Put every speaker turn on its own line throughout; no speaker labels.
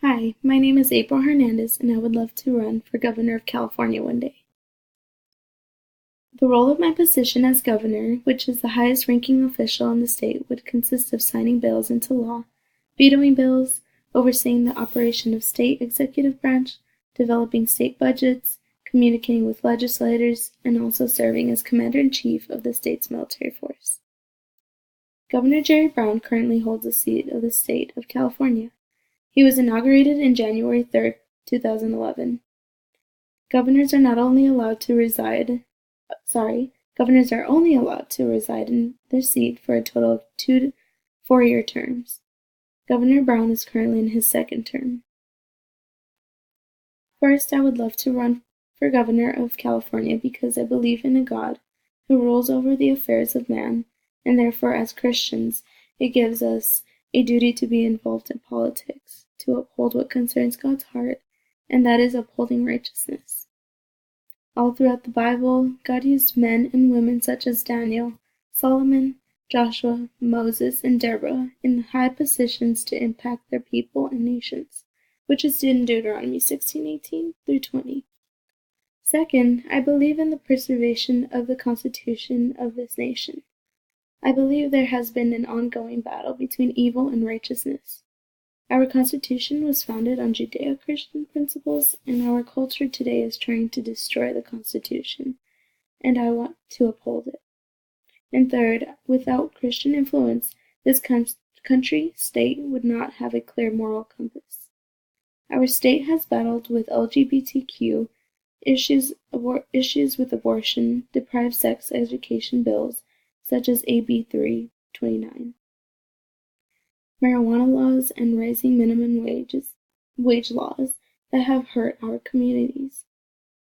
Hi, my name is April Hernandez, and I would love to run for governor of California one day. The role of my position as governor, which is the highest ranking official in the state, would consist of signing bills into law, vetoing bills, overseeing the operation of state executive branch, developing state budgets, communicating with legislators, and also serving as commander-in-chief of the state's military force. Governor Jerry Brown currently holds the seat of the state of California. He was inaugurated in January 3, 2011. Governors are only allowed to reside in their seat for a total of 2 to 4-year terms. Governor Brown is currently in his second term. First, I would love to run for governor of California because I believe in a God who rules over the affairs of man, and therefore, as Christians, it gives us a duty to be involved in politics, to uphold what concerns God's heart, and that is upholding righteousness. All throughout the Bible, God used men and women such as Daniel, Solomon, Joshua, Moses, and Deborah in high positions to impact their people and nations, which is in Deuteronomy 16:18 through 20. Second, I believe in the preservation of the Constitution of this nation. I believe there has been an ongoing battle between evil and righteousness. Our Constitution was founded on Judeo-Christian principles, and our culture today is trying to destroy the Constitution, and I want to uphold it. And third, without Christian influence, this state would not have a clear moral compass. Our state has battled with LGBTQ issues with abortion, deprived sex education bills, such as AB 329, marijuana laws, and rising minimum wage laws that have hurt our communities.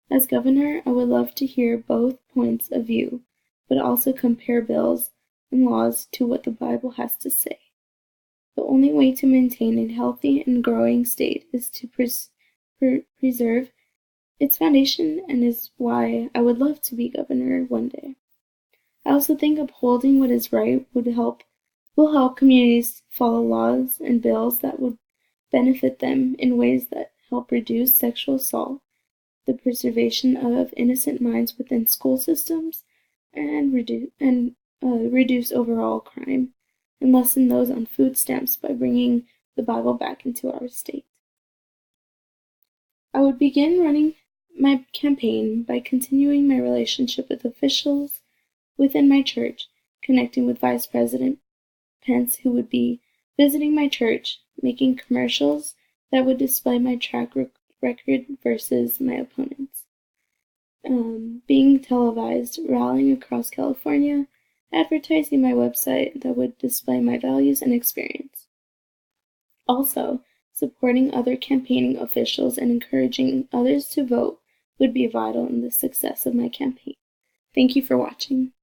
As governor, I would love to hear both points of view, but also compare bills and laws to what the Bible has to say. The only way to maintain a healthy and growing state is to preserve its foundation, and is why I would love to be governor one day. I also think upholding what is right will help communities follow laws and bills that would benefit them in ways that help reduce sexual assault, the preservation of innocent minds within school systems, and reduce overall crime, and lessen those on food stamps by bringing the Bible back into our state. I would begin running my campaign by continuing my relationship with officials within my church, connecting with Vice President Pence, who would be visiting my church, making commercials that would display my track record versus my opponents, being televised, rallying across California, advertising my website that would display my values and experience. Also, supporting other campaigning officials and encouraging others to vote would be vital in the success of my campaign. Thank you for watching.